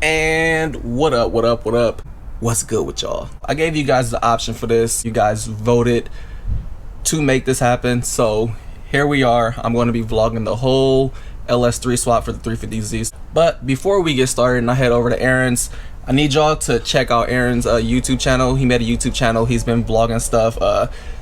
And what up? What's good with y'all? I gave you guys the option for this. You guys voted to make this happen, so here we are. I'm going to be vlogging the whole LS3 swap for the 350Zs. But before we get started and I head over to Aaron's, I need y'all to check out Aaron's YouTube channel. He made a YouTube channel. He's been vlogging stuff.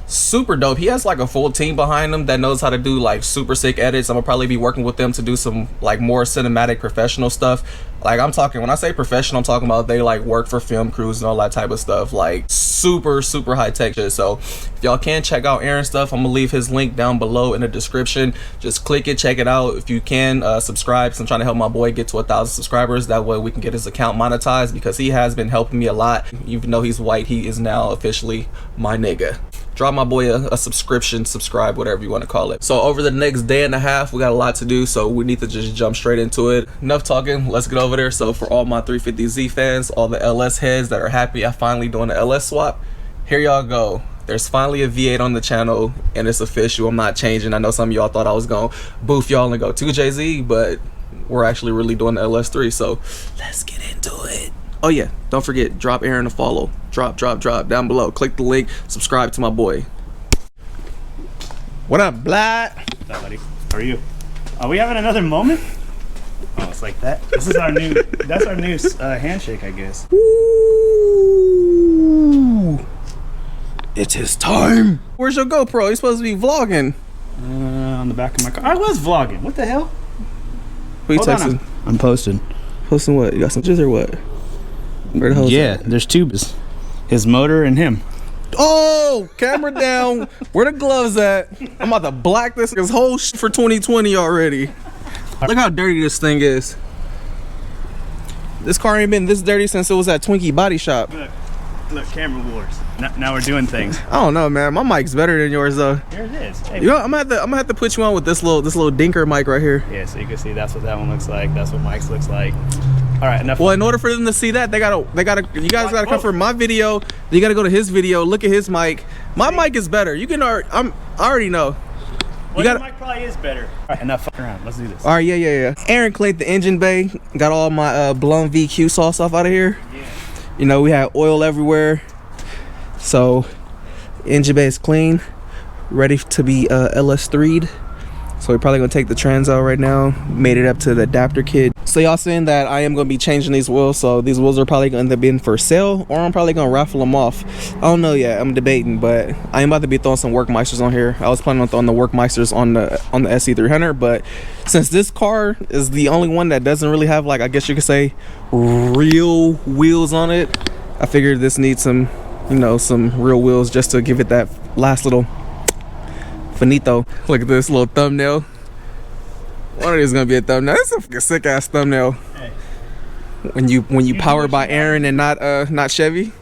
Super dope. He has like a full team behind him that knows how to do like super sick edits. I'm gonna probably be working with them to do some like more cinematic professional stuff. Like I'm talking, when I say professional, I'm talking about they like work for film crews and all that type of stuff, like super high tech shit. So if y'all can check out Aaron's stuff, I'm gonna leave his link down below in the description. Just click it, check it out. If you can, subscribe, so I'm trying to help my boy get to 1,000 subscribers. That way we can get his account monetized, because he has been helping me a lot. Even though he's white, he is now officially my nigga. Drop my boy a subscription, subscribe, whatever you want to call it. So over the next day and a half, we got a lot to do, so we need to just jump straight into it. Enough talking, let's get over there. So for all my 350Z fans, all the LS heads that are happy I finally doing the LS swap, here y'all go. There's finally a V8 on the channel and it's official. I'm not changing. I know some of y'all thought I was gonna boof y'all and go 2JZ, but we're actually really doing the LS3, so let's get into it. Oh yeah, don't forget, drop Aaron a follow. Drop down below. Click the link, subscribe to my boy. What up, Blatt? What's up, buddy? How are you? Are we having another moment? Oh, it's like that. This is our new, that's our new handshake, I guess. Ooh, it's his time. Where's your GoPro? You're supposed to be vlogging. On the back of my car. I was vlogging. What the hell? Who you texting? I'm posting. Posting what? You got some jizz or what? Where the hell is Yeah, that? there's two. His motor and him. Oh, camera down. Where the gloves at? I'm about to black this whole shit for 2020 already. Look how dirty this thing is. This car ain't been this dirty since it was at Twinkie Body Shop. Look, camera wars. Now we're doing things. I don't know, man. My mic's better than yours though. Here it is. Hey, You know, I'm gonna have to put you on with this little dinker mic right here. yeah, so you can see that's what that one looks like. That's what Mike's looks like. All right, enough. Well, in order for them to see that, you guys gotta come for my video. You gotta go to his video, look at his mic. My mic is better. You can I already know. Well, your mic probably is better. All right, enough fucking around. Let's do this. All right, yeah. Aaron cleaned the engine bay. Got all my blown VQ sauce off out of here. Yeah. You know, we had oil everywhere. So, engine bay is clean, ready to be LS3'd. So we're probably gonna take the trans out right now. Made it up to the adapter kit. So y'all saying that I am gonna be changing these wheels. So these wheels are probably gonna end up being for sale, or I'm probably gonna raffle them off. I don't know yet. I'm debating, but I am about to be throwing some Workmeisters on here. I was planning on throwing the Workmeisters on the SC300, but since this car is the only one that doesn't really have, like, I guess you could say, real wheels on it, I figured this needs some, you know, some real wheels just to give it that last little finito. Look at this little thumbnail. One of these is gonna be a thumbnail. It's a fucking sick ass thumbnail. Hey. When you powered by Aaron and not Chevy.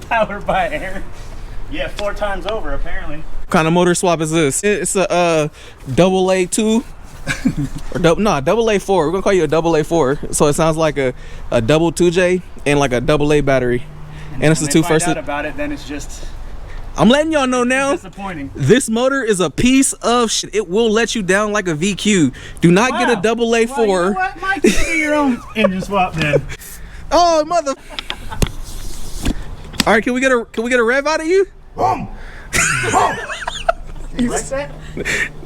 Powered by Aaron. Yeah, 4 times over apparently. What kind of motor swap is this? It's a double A2 or double A4. We're gonna call you a double A4. So it sounds like a double 2J and like a double A battery. And it's the two first. Out about it, then it's just. I'm letting y'all know now. Disappointing. This motor is a piece of shit. It will let you down like a VQ. Do not get a double A4. Well, you know what, Mike? You do your own engine swap then. Oh mother! All right, can we get a rev out of you? You like that?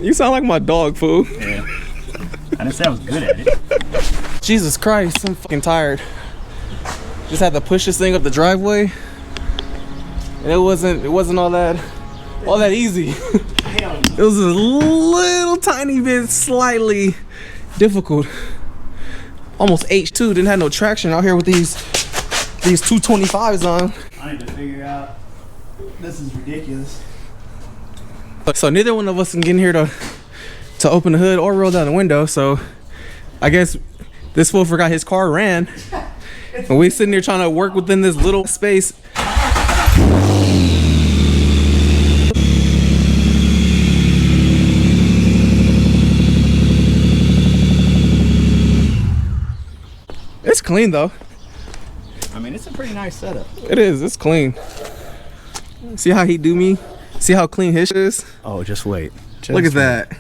You sound like my dog, fool. Yeah. I didn't say I was good at it. Jesus Christ, I'm fucking tired. Just had to push this thing up the driveway, and it wasn't all that easy. It was a little tiny bit slightly difficult. Almost H2, didn't have no traction out here with these 225s on. I need to figure out. This is ridiculous. So neither one of us can get in here to open the hood or roll down the window. So I guess this fool forgot his car ran, and we sitting here trying to work within this little space. It's clean though. I mean, it's a pretty nice setup. It is. It's clean. See how he do me? See how clean his shit is? Oh, just wait. Look at that.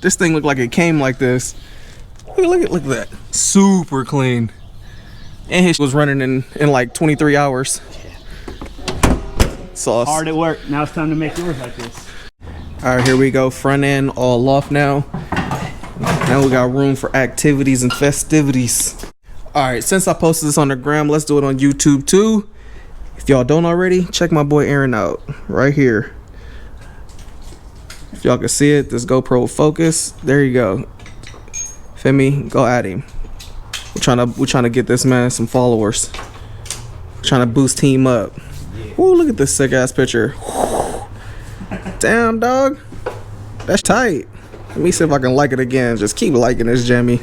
This thing looked like it came like this. Look at that. Super clean. And his was running in like 23 hours. Sauce. Hard at work. Now it's time to make yours like this. All right, here we go. Front end all off now. Now we got room for activities and festivities. All right, since I posted this on the gram, let's do it on YouTube too. If y'all don't already, check my boy Aaron out right here. If y'all can see it, this GoPro focus. There you go. Feel me? Go at him. We're trying to get this man some followers. Trying to boost team up. Ooh, look at this sick ass picture. Damn, dog. That's tight. Let me see if I can like it again. Just keep liking this, Jimmy.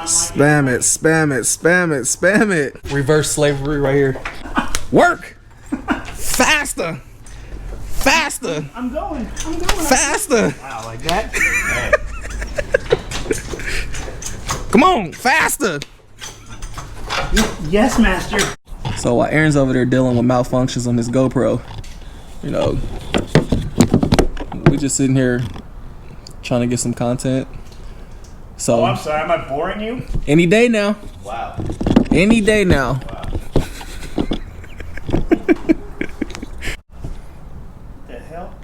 Spam it, spam it, spam it, spam it. Reverse slavery right here. Work. Faster. Faster. I'm going. Faster. Wow, like that? Come on, faster. Yes, master. So while Aaron's over there dealing with malfunctions on his GoPro, you know, we just sitting here trying to get some content. So Oh, I'm sorry. Am I boring you? any day now. Wow. Any day now. Wow. The hell?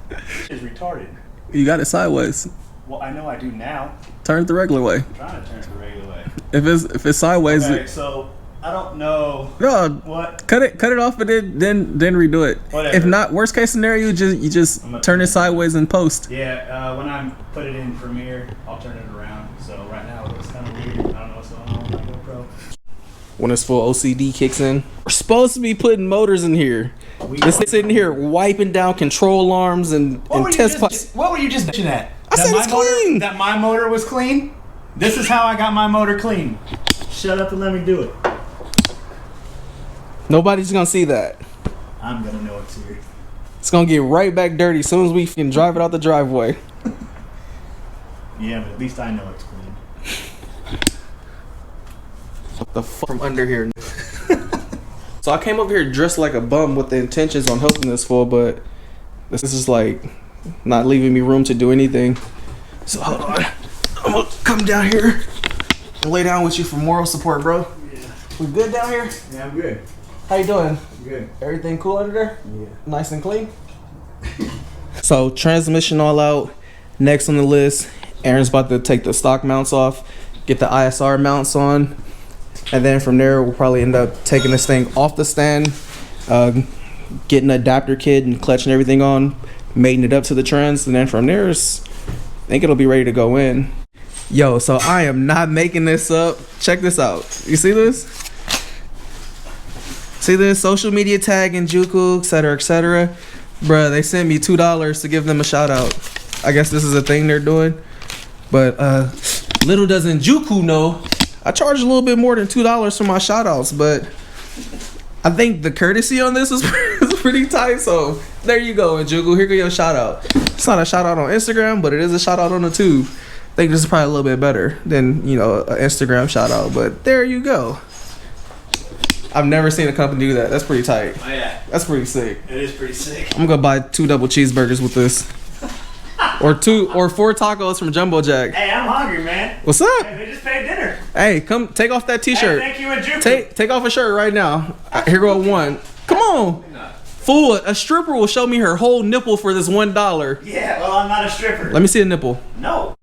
This is retarded. You got it sideways. Well, I know I do now. Turn it the regular way. I'm trying to turn it the regular way. If it's sideways, Okay, so I don't know no, what. cut it off, but then redo it. Whatever. If not, worst case scenario, you just turn it sideways and post. Yeah, when I put it in Premiere, I'll turn it around. So right now it looks kind of weird. I don't know what's going on with my GoPro. When it's full OCD kicks in, we're supposed to be putting motors in here. This sitting here wiping down control arms and test pipes. What were you just bitching at? I said it's clean. That my motor was clean? This is how I got my motor clean. Shut up and let me do it. Nobody's gonna see that. I'm gonna know it's here. It's gonna get right back dirty as soon as we can drive it out the driveway. Yeah, but at least I know it's clean. What the fuck from under here? So I came over here dressed like a bum with the intentions on helping this fool, but this is like not leaving me room to do anything. So hold on. I'm gonna come down here and lay down with you for moral support, bro. Yeah. We good down here? Yeah, I'm good. How you doing? Good. Everything cool under there? Yeah. Nice and clean? So transmission all out. Next on the list, Aaron's about to take the stock mounts off, get the ISR mounts on, and then from there we'll probably end up taking this thing off the stand, getting an adapter kit and clutch and everything on, mating it up to the trans, and then from there I think it'll be ready to go in. Yo, so I am not making this up. Check this out. You see this? See this? Social media tag in Juku, etc., etc. Bruh, they sent me $2 to give them a shout out. I guess this is a thing they're doing. But little doesn't Juku know, I charge a little bit more than $2 for my shout outs, but I think the courtesy on this is pretty tight. So there you go, Juku. Here go your shout out. It's not a shout out on Instagram, but it is a shout out on the tube. I think this is probably a little bit better than, you know, an Instagram shout out, but there you go. I've never seen a company do that. That's pretty tight. Oh yeah. That's pretty sick. It is pretty sick. I'm gonna buy 2 double cheeseburgers with this. Or 4 tacos from Jumbo Jack. Hey, I'm hungry, man. What's up? Hey, they just paid dinner. Hey, come take off that t-shirt. Hey, thank you and Juku. Take off a shirt right now. Here go one. Come on. Fool, a stripper will show me her whole nipple for this $1. Yeah, well, I'm not a stripper. Let me see a nipple. No.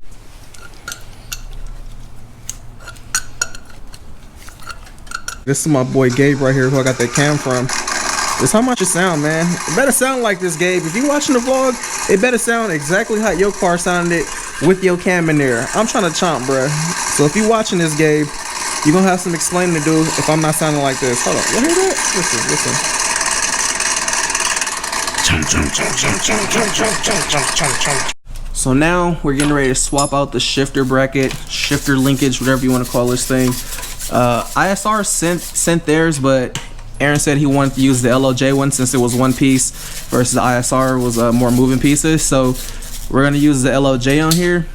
This is my boy Gabe right here, who I got that cam from. This how much it sound, man. It better sound like this, Gabe. If you watching the vlog, it better sound exactly how your car sounded with your cam in there. I'm trying to chomp, bruh. So if you watching this, Gabe, you're gonna have some explaining to do if I'm not sounding like this. Hold on, you hear that? Listen. So now we're getting ready to swap out the shifter bracket, shifter linkage, whatever you want to call this thing. ISR sent theirs, but Aaron said he wanted to use the LOJ one since it was one piece versus the ISR was more moving pieces. So we're gonna use the LOJ on here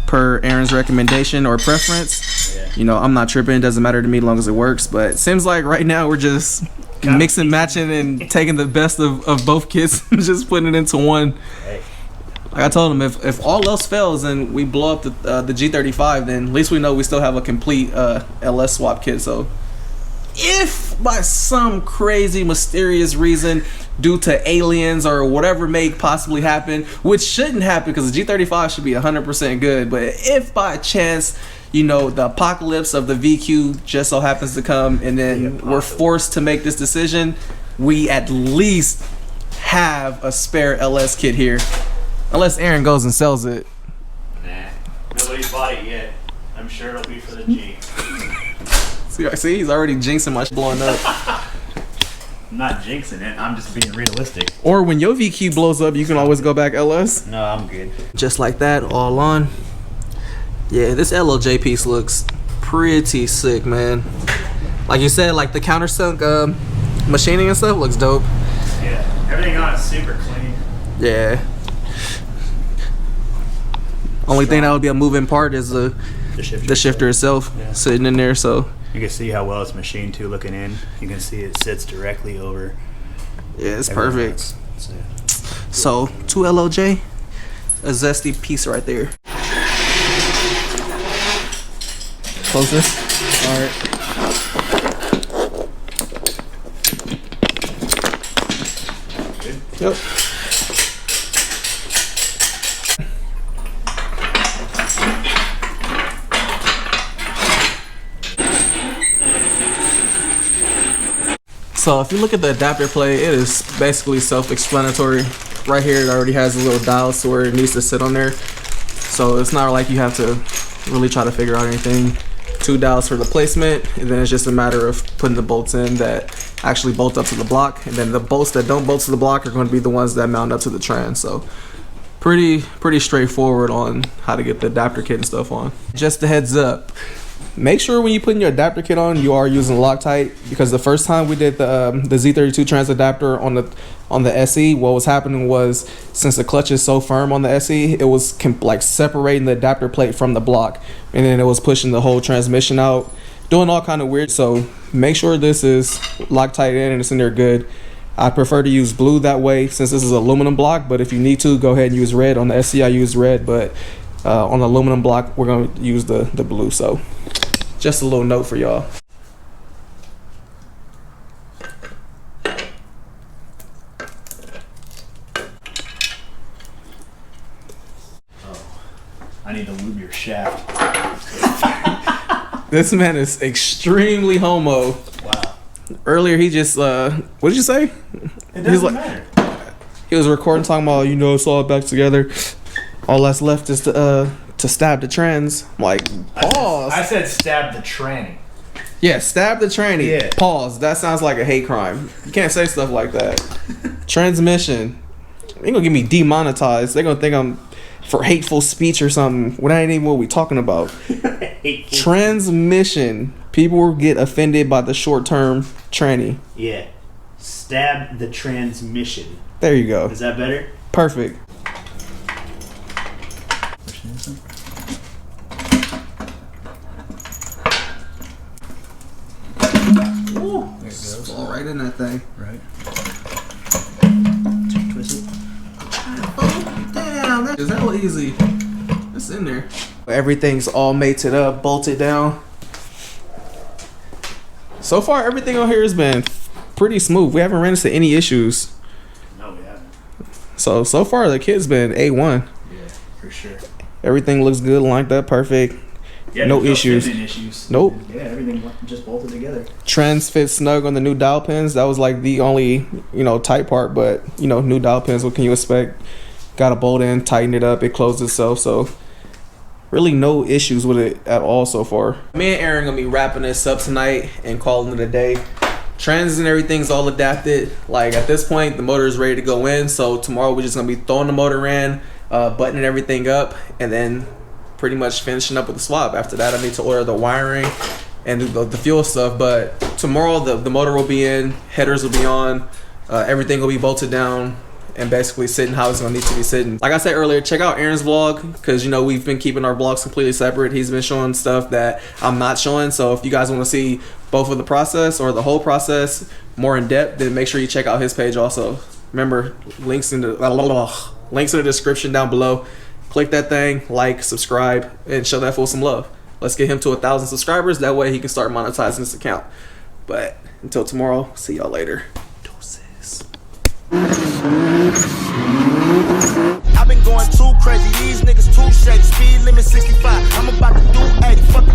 per Aaron's recommendation or preference. Yeah. you know, I'm not tripping. It doesn't matter to me as long as it works. But it seems like right now we're just mixing, matching, and taking the best of both kits and just putting it into one. Hey. Like I told him, if all else fails and we blow up the G35, then at least we know we still have a complete LS swap kit. So if by some crazy mysterious reason, due to aliens or whatever may possibly happen, which shouldn't happen because the G35 should be 100% good, but if by chance, you know, the apocalypse of the VQ just so happens to come and then we're forced to make this decision, we at least have a spare LS kit here. Unless Aaron goes and sells it. Nah, nobody's bought it yet. I'm sure it'll be for the G. See, he's already jinxing my blowing up. I'm not jinxing it, I'm just being realistic. Or when your VQ blows up, you can always go back LS. No, I'm good. Just like that, all on. Yeah, this LOJ piece looks pretty sick, man. Like you said, like the countersunk machining and stuff looks dope. Yeah, everything on it's super clean. Yeah. Only thing that would be a moving part is the shifter itself sitting in there. So you can see how well it's machined too. Looking in, you can see it sits directly over. Yeah, it's perfect. So 2 LOJ, a zesty piece right there. Closer. All right. Good. Yep. So if you look at the adapter plate, it is basically self-explanatory. Right here, it already has a little dial so where it needs to sit on there. So it's not like you have to really try to figure out anything. 2 dials for the placement, and then it's just a matter of putting the bolts in that actually bolt up to the block, and then the bolts that don't bolt to the block are going to be the ones that mount up to the trans. So pretty straightforward on how to get the adapter kit and stuff on. Just a heads up, make sure when you put your adapter kit on, you are using Loctite, because the first time we did the Z32 trans adapter on the SE, what was happening was, since the clutch is so firm on the SE, it was like separating the adapter plate from the block, and then it was pushing the whole transmission out, doing all kind of weird. So make sure this is Loctite in and it's in there good. I prefer to use blue that way since this is aluminum block, but if you need to, go ahead and use red. On the SE I use red, but on the aluminum block we're going to use the blue. So just a little note for y'all. I need to lube your shaft. This man is extremely homo. Wow. Earlier he just what did you say? It doesn't matter. He was recording talking about, you know, it's all back together. All that's left is to stab the trans. I'm like, pause. I said stab the tranny. Yeah, stab the tranny. Yeah. Pause. That sounds like a hate crime. You can't say stuff like that. Transmission. They're gonna get me demonetized. They're gonna think I'm for hateful speech or something. When that ain't even what we talking about. Transmission. People will get offended by the short-term tranny. Yeah. Stab the transmission. There you go. Is that better? Perfect. Ooh, there it goes. Fall right in that thing. Right. Twist it. Oh, damn, that is hella easy. It's in there. Everything's all mated up, bolted down. So far, everything on here has been pretty smooth. We haven't ran into any issues. No, we haven't. So far, the kit's been A1. Yeah, for sure. Everything looks good, lined up, perfect. Yeah, no issues. Nope. Yeah, everything just bolted together. Trans fit snug on the new dial pins. That was like the only, tight part, but new dial pins, what can you expect? Got a bolt in, tighten it up, it closed itself, so really no issues with it at all so far. Me and Aaron gonna be wrapping this up tonight and calling it a day. Trans and everything's all adapted. Like at this point, the motor is ready to go in, so tomorrow we're just gonna be throwing the motor in, buttoning everything up, and then pretty much finishing up with the swap. After that, I need to order the wiring and the fuel stuff, but tomorrow the motor will be in, headers will be on, everything will be bolted down, and basically sitting how it's gonna need to be sitting. Like I said earlier, check out Aaron's vlog, because you know we've been keeping our vlogs completely separate. He's been showing stuff that I'm not showing, so if you guys want to see both of the process or the whole process more in depth, then make sure you check out his page also. Remember, links in the description down below. Click that thing, like, subscribe, and show that fool some love. Let's get him to 1,000 subscribers. That way he can start monetizing this account. But until tomorrow, see y'all later. Deuces. I've been going too crazy. These niggas too shady. Speed limit 65. I'm about to do 80. Fuck